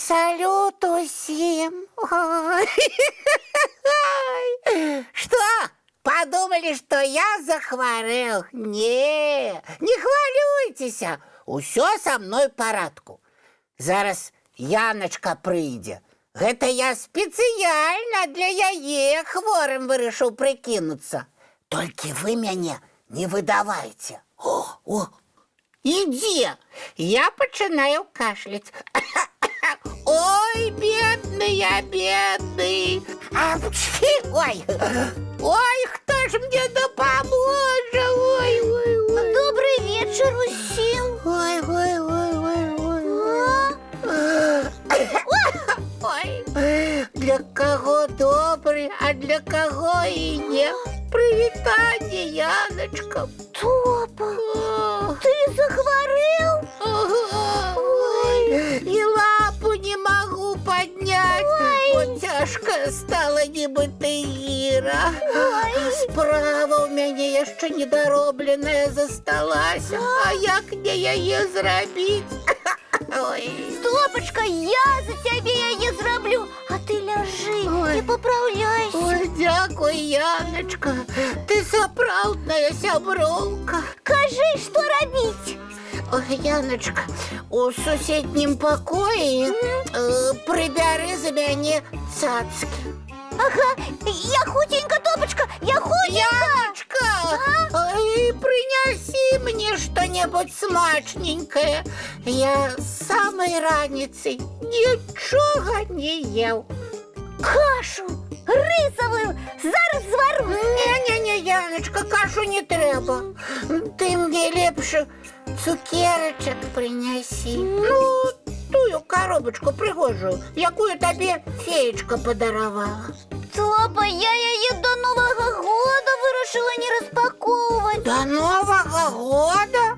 салют усім. Что, подумали, что я захворел? Не хвалюйтеся, усё со мной в парадку. Зараз Яночка прыйдзе. Гэта я спецыяльна для яе хворым вырашыў прыкінуцца. Толькі вы мяне не выдавайце. О, ідзе, я пачынаю кашляць. Ой, бедный я, бедный. Ой, хто ж мне дапаможа? Ой. Добрый вечер усім. Ой. Для кого добрый, а для кого и не. Привітання, Яночка. Топа, ты захворел? Ой, и лапу не могу поднять. Вот тяжко стала нібыта Іра. Справа у мяне яшчэ недаробленая засталася. А як мне яе зрабіць? Ой. Топочка, я за тебе яе зраблю, а ты ляжи и поправляйся. Ой, дякуй, Яночка, ты сапраўдная сяброўка. Кажи, что рабіць? Ой, Яночка, у суседнім пакоі прыбяры за мяне цацкі. Ага, я худенько, Топочка, я худенько. Яночка, принеси мне что-нибудь смачненькое. Я с самой раницы ничего не ел. Кашу рисовую зараз звару. Не, Яночка, кашу не треба. Ты мне лепше цукерочек принеси. Ну, тую коробочку пригожую, якую тебе феечка подаровала. Топа, я яе до Нового года вырашила не распаковывать. До Нового года?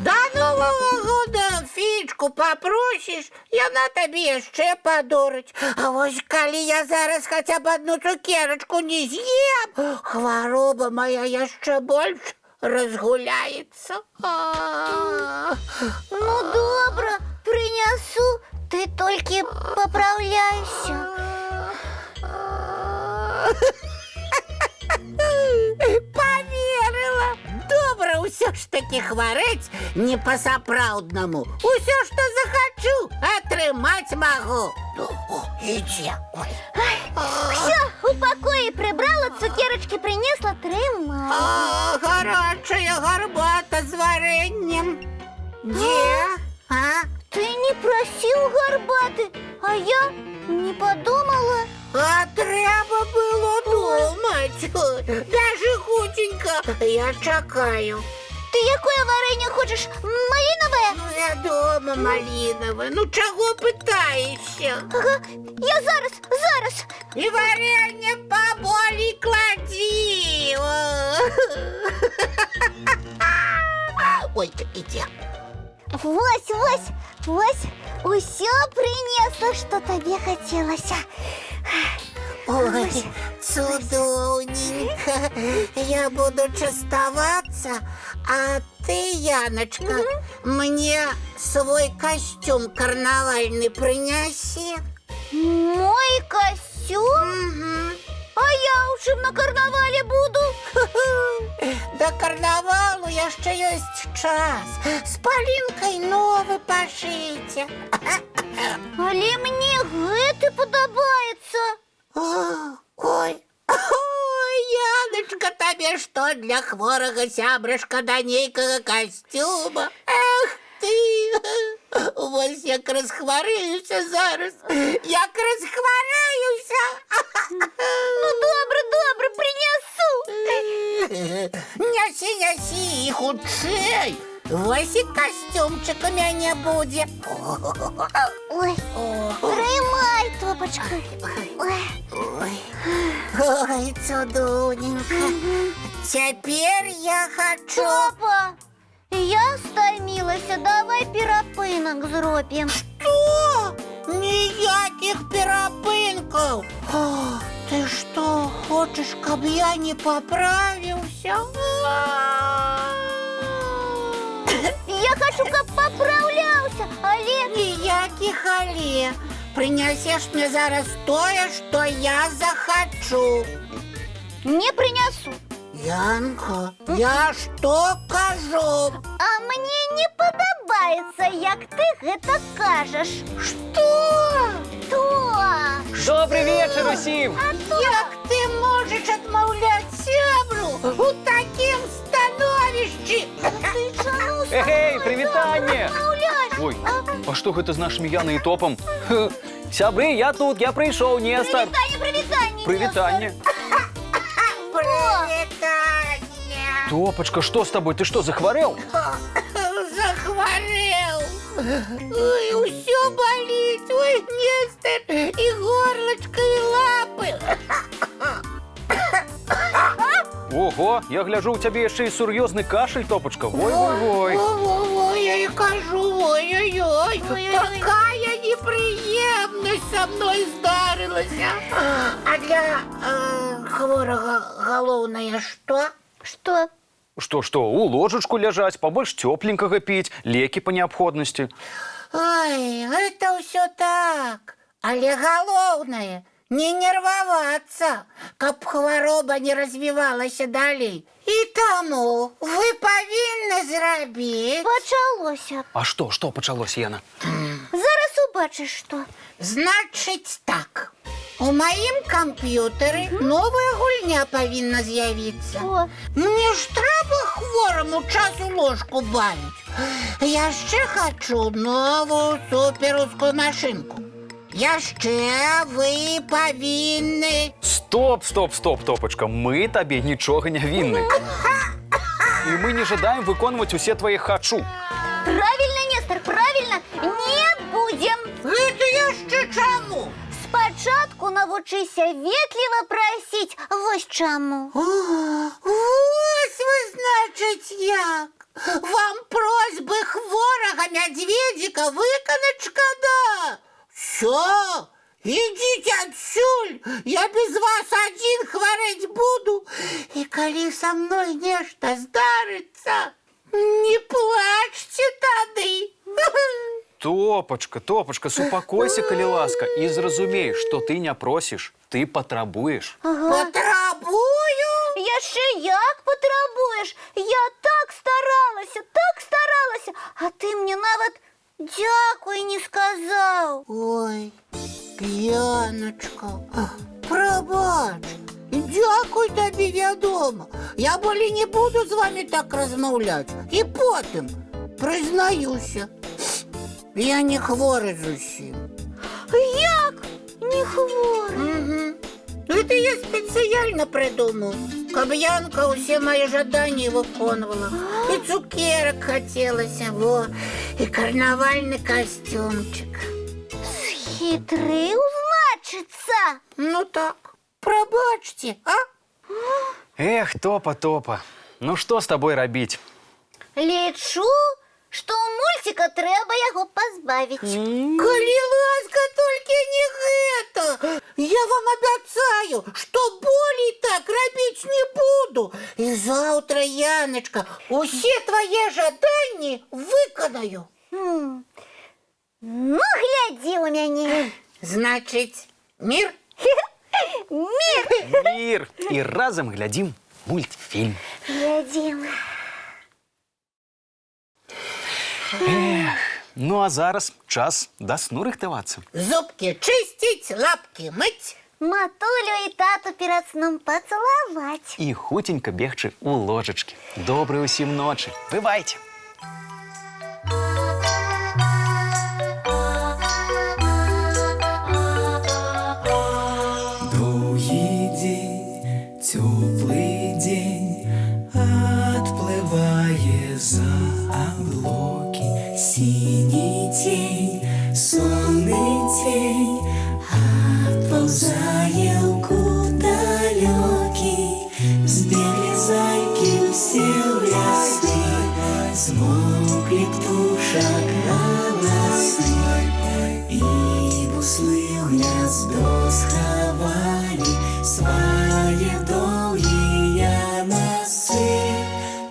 До Нового года феечку попросишь, яна тебе яшчэ падорыць. А вось калі я зараз хотя бы одну цукерочку не съем, хвороба моя яшчэ больше разгуляется. Ну, добра, принесу, ты только поправляйся. Поверила. Добра ўсё ж таки хварэць не па-сапраўднаму. Усё, што захачу, атрымаць магу. Ідзе. Все, у покое прибрала, цукерочки принесла, трымай. Гарачая гарбата з варэннем. Дзе? Ты не просил горбаты, а я не подумала. А трэба было думать. Даже худенько. Я чакаю. Ты якое варенье хочешь? Малиновое? Ну, я дома малиновое. Ну, чего пытаешься? Ага, я зараз. И варенье поболей клади. Ой, иди. Вось, усё принесла, что тебе хотелось. Ой, цудоўненько. Я буду частоваться, а ты, Яночка, мне свой костюм карнавальный принеси. Мой костюм? А я уже на карнавале буду. До карнавалу яшчэ ёсць час. С Полинкой новый пошите. Але мне гэты падабаецца. Ой, Яночка, табе што для хворага сябрашка да нейкага костюма? Эх ты! Вось як расхварэюся зараз. Як расхварэюся! Ну, добра, принесу. Нясі, хутчэй. Вось і костюмчик у мяне будзе. Ой, прымай, Топочка. Ой, цудоўненька. Цяпер я хочу... Топа, я стамілася, давай перапынак зробім. Что? Ніякіх перапынкаў. Ты что, хочешь, каб я не поправился? Я хочу, каб поправлялся, але... Ніякіх але. Принесешь мне зараз тое, что я захочу. Не принесу. Янка, я что кажу? А мне не подобається, як ти гэта кажеш. Что? То! Добрий вечір усім! Як ти можеш відмовляти сябру у таким становищі? Ти чому Эгей, привітання! мовляєш? Ой, а што гэта з нашымі Янай і Топам? Хе, сябры, я тут, я прыйшоў, Нестар. Привітання. Прывітанне. Привітання. Топачка, што з табой? Ты што, захварэў? Захворел. Ой, усё болит. Ой, Нестор, и горлышко, и лапы. Ого, я гляджу, у цябе яшчэ і сур'ёзны кашель, Топачка. Ой. Ой, я и кажу, ой-ой-ой. Такая неприємність со мной здарилася. А для хворого головное что? Что? Што, у ложачку ляжаць, побольш цёпленькага піць, лекі па неабходнасці. Ой, это все так. Але головное не нервоваться, каб хвороба не развивалась далей. И тому вы повинны зрабіць. Пачалося. А што пачалося, Яна? Зараз убачиш, що. Значить так. У маім камп'ютары новая гульня павінна з'явіцца. О. Мне ж трэба хвораму часу ложку бавіць. Яшчэ хачу новую суперускую машынку. Яшчэ вы павінны. Стоп, Топачка, мы табе нічога не вінны. І мы не жадаем выконваць усе твае хачу. Правильно, Нестор, правильно. Не будем. Гэта яшчэ чаму? Спачатку навучыся ветліва прасіць. Вось чаму. Вось вы, значыць, як. Вам просьбы хворага мядзведзіка выканаць шкада. Всё, ідзіце адсюль, я без вас адзін хварэць буду. І калі са мной нешта здарыцца, не плачце тады. Топачка, супакойся, калі ласка, і зразумей, што ты не просіш, ты патрабуеш. Патрабую? Яшчэ як патрабуеш? Я так старалася, а ты мне нават дзякуй не сказаў. Ой, Яночка, прабач, дзякуй табе, вядома. Я болей не буду з вами так размаўляць. І потым, прызнаюся, я не хворы зусім. Як не хворы? Это я специально придумал, каб Янка усе мои жадания выконывала. И цукерок хотелось, и карнавальный костюмчик. Схитрыў, значыцца. Ну так, пробачьте, а? Эх, Топа, ну што з табой рабіць? Лічу, што ў мульціка трэба яго пазбавіць. Коли ласка, только не гэта. Я вам обещаю, что болей так робить не буду. И завтра, Яночка, усе твои жадания выконаю. Ну, глядзі ў мяне. Значит, мир? Мир! І разам глядзім мультфільм. Глядзім. Эх, ну а зараз час да сну рыхтавацца. Зубки чистить, лапки мыть. Матулю і тату перад сном пацалаваць. І хуценька бегчы у ложачкі. Добрай усім ночы. Бывайце! Долгий день, теплый день, отплывая за облаки. Синий тень, сонный тень, отползая куда далекий. Сбегли зайки все в лесы, смолкли птушек голосы. И буслы в гнездо сховали свои долгие носы.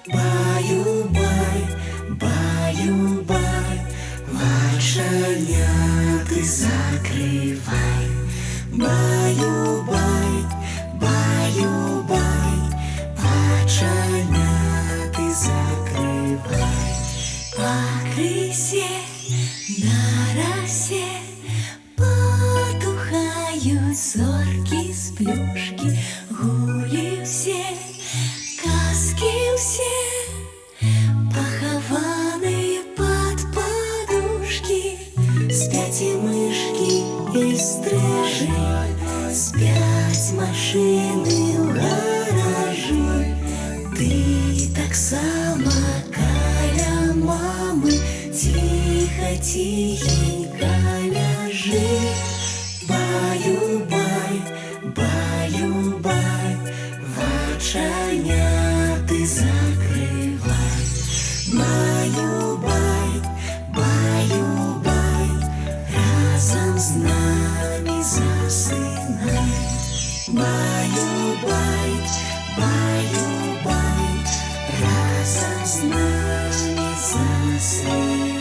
Баю-бай, баю-бай, ваша тихенько ляжи. Баю-бай, баю-бай, вачаняты закрывай. Баю-бай, баю-бай, разом с нами засынай. Баю-бай, баю-бай, разом с нами засынай.